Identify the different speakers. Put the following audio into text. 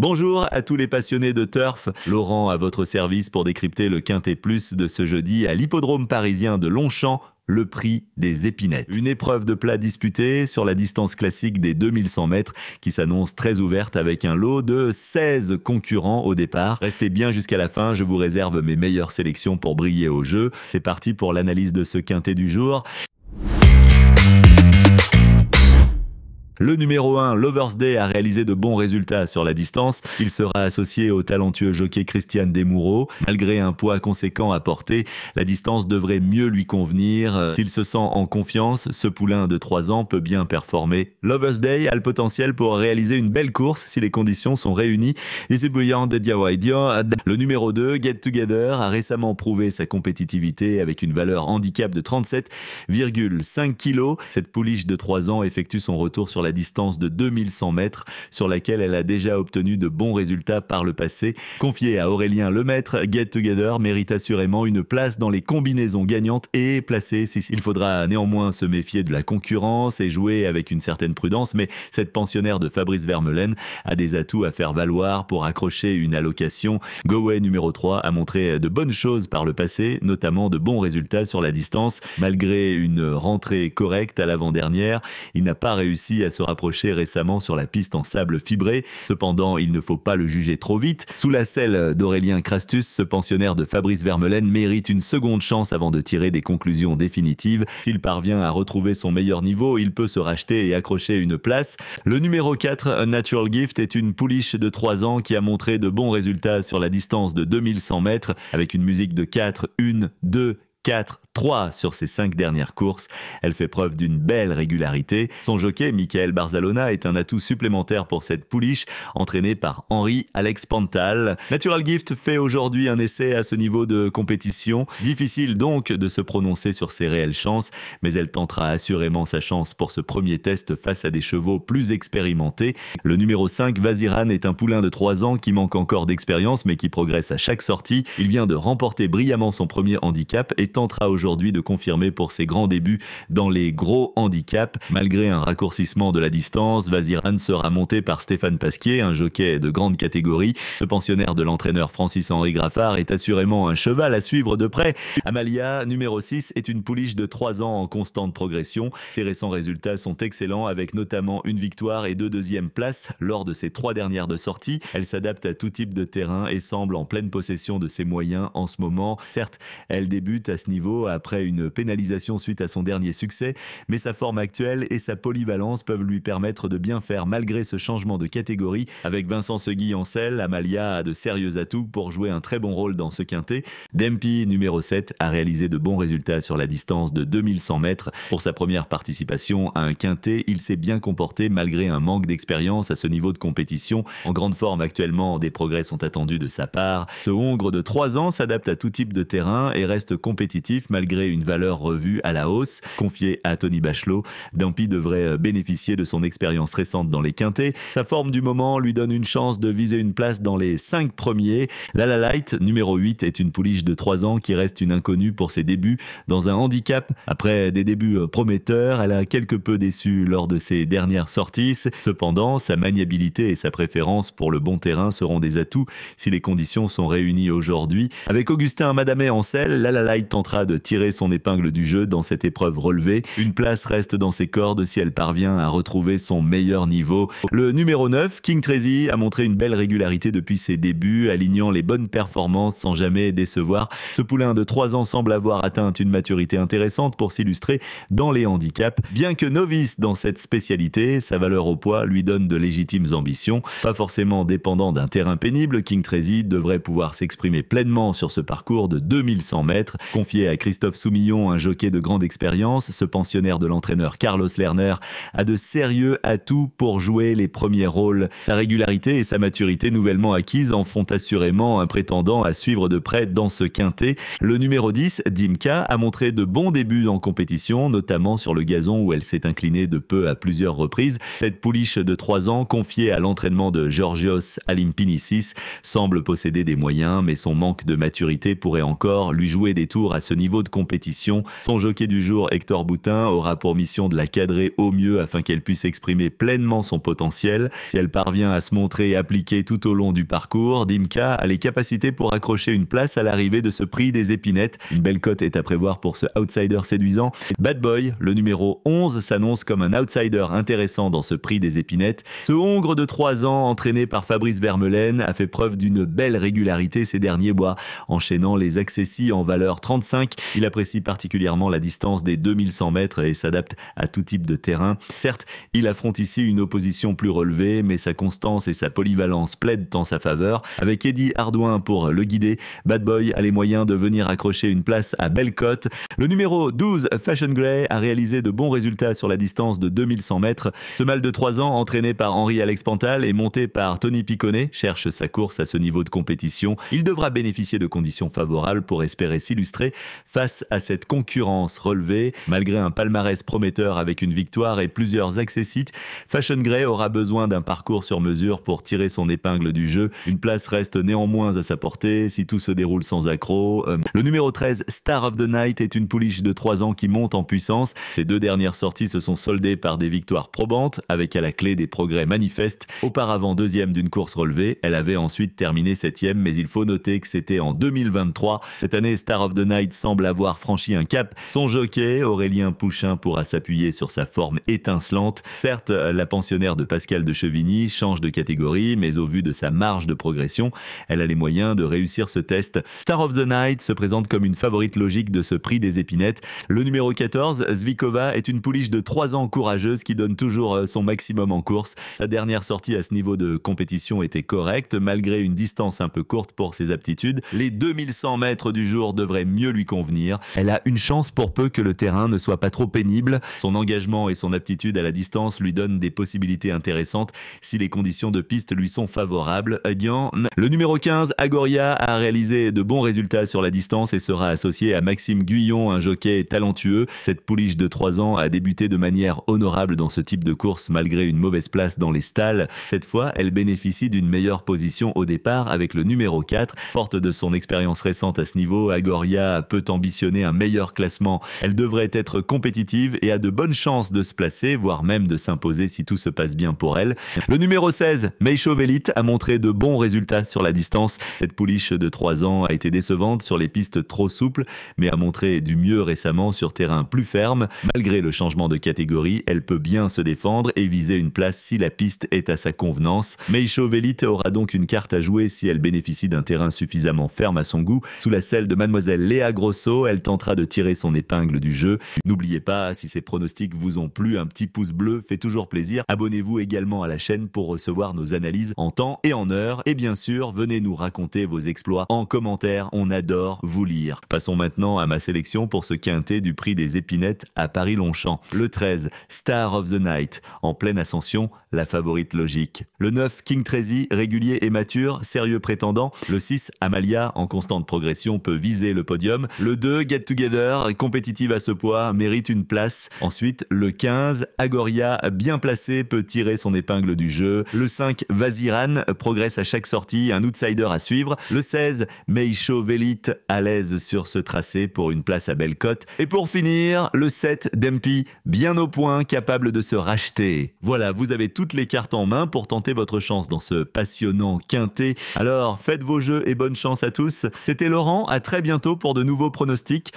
Speaker 1: Bonjour à tous les passionnés de turf. Laurent à votre service pour décrypter le Quintet Plus de ce jeudi à l'hippodrome parisien de Longchamp, le prix des épinettes. Une épreuve de plat disputée sur la distance classique des 2100 mètres qui s'annonce très ouverte avec un lot de 16 concurrents au départ. Restez bien jusqu'à la fin, je vous réserve mes meilleures sélections pour briller au jeu. C'est parti pour l'analyse de ce Quintet du jour. Le numéro 1, Lover's Day, a réalisé de bons résultats sur la distance. Il sera associé au talentueux jockey Christian Desmoureaux. Malgré un poids conséquent à porter, la distance devrait mieux lui convenir. S'il se sent en confiance, ce poulain de 3 ans peut bien performer. Lover's Day a le potentiel pour réaliser une belle course si les conditions sont réunies. Le numéro 2, Get Together, a récemment prouvé sa compétitivité avec une valeur handicap de 37,5 kg. Cette pouliche de 3 ans effectue son retour sur la distance de 2100 mètres sur laquelle elle a déjà obtenu de bons résultats par le passé. Confié à Aurélien Lemaître, Get Together mérite assurément une place dans les combinaisons gagnantes et placées. Il faudra néanmoins se méfier de la concurrence et jouer avec une certaine prudence, mais cette pensionnaire de Fabrice Vermeulen a des atouts à faire valoir pour accrocher une allocation. Goway numéro 3 a montré de bonnes choses par le passé, notamment de bons résultats sur la distance. Malgré une rentrée correcte à l'avant-dernière, il n'a pas réussi à se rapprocher récemment sur la piste en sable fibré. Cependant, il ne faut pas le juger trop vite. Sous la selle d'Aurélien Crastus, ce pensionnaire de Fabrice Vermeulen mérite une seconde chance avant de tirer des conclusions définitives. S'il parvient à retrouver son meilleur niveau, il peut se racheter et accrocher une place. Le numéro 4, Natural Gift, est une pouliche de 3 ans qui a montré de bons résultats sur la distance de 2100 mètres avec une musique de 4, 1, 2, 4, 3 sur ses 5 dernières courses. Elle fait preuve d'une belle régularité. Son jockey, Michael Barzalona, est un atout supplémentaire pour cette pouliche, entraînée par Henri Alex Pantal. Natural Gift fait aujourd'hui un essai à ce niveau de compétition. Difficile donc de se prononcer sur ses réelles chances, mais elle tentera assurément sa chance pour ce premier test face à des chevaux plus expérimentés. Le numéro 5, Vaziran, est un poulain de 3 ans qui manque encore d'expérience, mais qui progresse à chaque sortie. Il vient de remporter brillamment son premier handicap et tentera aujourd'hui de confirmer pour ses grands débuts dans les gros handicaps. Malgré un raccourcissement de la distance, Vaziran sera monté par Stéphane Pasquier, un jockey de grande catégorie. Ce pensionnaire de l'entraîneur Francis-Henri Graffard est assurément un cheval à suivre de près. Amalia, numéro 6, est une pouliche de 3 ans en constante progression. Ses récents résultats sont excellents avec notamment une victoire et 2 deuxièmes places lors de ses 3 dernières de sortie. Elle s'adapte à tout type de terrain et semble en pleine possession de ses moyens en ce moment. Certes, elle débute à ce niveau après une pénalisation suite à son dernier succès, mais sa forme actuelle et sa polyvalence peuvent lui permettre de bien faire malgré ce changement de catégorie. Avec Vincent Segui en selle, Amalia a de sérieux atouts pour jouer un très bon rôle dans ce quintet. Dempy, numéro 7, a réalisé de bons résultats sur la distance de 2100 mètres. Pour sa première participation à un quintet, il s'est bien comporté malgré un manque d'expérience à ce niveau de compétition. En grande forme actuellement, des progrès sont attendus de sa part. Ce Hongre de 3 ans s'adapte à tout type de terrain et reste compétitif malgré une valeur revue à la hausse. Confié à Tony Bachelot, Dampy devrait bénéficier de son expérience récente dans les quintets. Sa forme du moment lui donne une chance de viser une place dans les 5 premiers. Lala Light, numéro 8, est une pouliche de 3 ans qui reste une inconnue pour ses débuts dans un handicap. Après des débuts prometteurs, elle a quelque peu déçu lors de ses dernières sorties. Cependant, sa maniabilité et sa préférence pour le bon terrain seront des atouts si les conditions sont réunies aujourd'hui. Avec Augustin Madamet en selle, Lala Light tentera de tirer son épingle du jeu dans cette épreuve relevée. Une place reste dans ses cordes si elle parvient à retrouver son meilleur niveau. Le numéro 9, King Tracy, a montré une belle régularité depuis ses débuts, alignant les bonnes performances sans jamais décevoir. Ce poulain de 3 ans semble avoir atteint une maturité intéressante pour s'illustrer dans les handicaps. Bien que novice dans cette spécialité, sa valeur au poids lui donne de légitimes ambitions. Pas forcément dépendant d'un terrain pénible, King Tracy devrait pouvoir s'exprimer pleinement sur ce parcours de 2100 mètres. Confié à Christophe Soumillon, un jockey de grande expérience, ce pensionnaire de l'entraîneur Carlos Lerner a de sérieux atouts pour jouer les premiers rôles. Sa régularité et sa maturité nouvellement acquises en font assurément un prétendant à suivre de près dans ce quintet. Le numéro 10, Dimka, a montré de bons débuts en compétition, notamment sur le gazon où elle s'est inclinée de peu à plusieurs reprises. Cette pouliche de 3 ans, confiée à l'entraînement de Georgios Alimpinicis, semble posséder des moyens, mais son manque de maturité pourrait encore lui jouer des tours à ce niveau de compétition. Son jockey du jour, Hector Boutin, aura pour mission de la cadrer au mieux afin qu'elle puisse exprimer pleinement son potentiel. Si elle parvient à se montrer appliquée tout au long du parcours, Dimka a les capacités pour accrocher une place à l'arrivée de ce prix des épinettes. Une belle cote est à prévoir pour ce outsider séduisant. Bad Boy, le numéro 11, s'annonce comme un outsider intéressant dans ce prix des épinettes. Ce hongre de 3 ans, entraîné par Fabrice Vermeulen, a fait preuve d'une belle régularité ces derniers mois, enchaînant les accessis en valeur 35. Il apprécie particulièrement la distance des 2100 mètres et s'adapte à tout type de terrain. Certes, il affronte ici une opposition plus relevée, mais sa constance et sa polyvalence plaident en sa faveur. Avec Eddie Ardouin pour le guider, Bad Boy a les moyens de venir accrocher une place à belle cote. Le numéro 12, Fashion Grey, a réalisé de bons résultats sur la distance de 2100 mètres. Ce mâle de 3 ans, entraîné par Henri-Alex Pantal et monté par Tony Piconnet, cherche sa course à ce niveau de compétition. Il devra bénéficier de conditions favorables pour espérer s'illustrer face à cette concurrence relevée. Malgré un palmarès prometteur avec une victoire et plusieurs accessites, Fashion Grey aura besoin d'un parcours sur mesure pour tirer son épingle du jeu. Une place reste néanmoins à sa portée si tout se déroule sans accroc. Le numéro 13, Star of the Night, est une pouliche de 3 ans qui monte en puissance. Ses 2 dernières sorties se sont soldées par des victoires probantes, avec à la clé des progrès manifestes. Auparavant 2e d'une course relevée, elle avait ensuite terminé 7e, mais il faut noter que c'était en 2023. Cette année, Star of the Night semble avoir franchi un cap. Son jockey, Aurélien Pouchin, pourra s'appuyer sur sa forme étincelante. Certes, la pensionnaire de Pascal de Chevigny change de catégorie, mais au vu de sa marge de progression, elle a les moyens de réussir ce test. Star of the Night se présente comme une favorite logique de ce prix des épinettes. Le numéro 14, Zvikova, est une pouliche de 3 ans courageuse qui donne toujours son maximum en course. Sa dernière sortie à ce niveau de compétition était correcte, malgré une distance un peu courte pour ses aptitudes. Les 2100 mètres du jour devraient mieux lui convenir. Elle a une chance pour peu que le terrain ne soit pas trop pénible. Son engagement et son aptitude à la distance lui donnent des possibilités intéressantes si les conditions de piste lui sont favorables. Le numéro 15, Agoria, a réalisé de bons résultats sur la distance et sera associé à Maxime Guyon, un jockey talentueux. Cette pouliche de 3 ans a débuté de manière honorable dans ce type de course malgré une mauvaise place dans les stalles. Cette fois, elle bénéficie d'une meilleure position au départ avec le numéro 4. Forte de son expérience récente à ce niveau, Agoria peut ambitionner un meilleur classement. Elle devrait être compétitive et a de bonnes chances de se placer, voire même de s'imposer si tout se passe bien pour elle. Le numéro 16, Meisho Velit, a montré de bons résultats sur la distance. Cette pouliche de 3 ans a été décevante sur les pistes trop souples, mais a montré du mieux récemment sur terrain plus ferme. Malgré le changement de catégorie, elle peut bien se défendre et viser une place si la piste est à sa convenance. Meisho Velit aura donc une carte à jouer si elle bénéficie d'un terrain suffisamment ferme à son goût. Sous la selle de mademoiselle Léa Grosso, elle tentera de tirer son épingle du jeu. N'oubliez pas, si ces pronostics vous ont plu, un petit pouce bleu fait toujours plaisir. Abonnez-vous également à la chaîne pour recevoir nos analyses en temps et en heure. Et bien sûr, venez nous raconter vos exploits en commentaire, on adore vous lire. Passons maintenant à ma sélection pour ce quintet du prix des épinettes à Paris-Longchamp. Le 13, Star of the Night, en pleine ascension, la favorite logique. Le 9, King Tracy, régulier et mature, sérieux prétendant. Le 6, Amalia, en constante progression, peut viser le podium. Le 2, Get Together, compétitive à ce poids, mérite une place. Ensuite, le 15, Agoria, bien placé, peut tirer son épingle du jeu. Le 5, Vaziran, progresse à chaque sortie, un outsider à suivre. Le 16, Meisho Velit, à l'aise sur ce tracé pour une place à belle cote. Et pour finir, le 7, Dempy, bien au point, capable de se racheter. Voilà, vous avez toutes les cartes en main pour tenter votre chance dans ce passionnant quintet. Alors, faites vos jeux et bonne chance à tous. C'était Laurent, à très bientôt pour de nouveaux pronostics.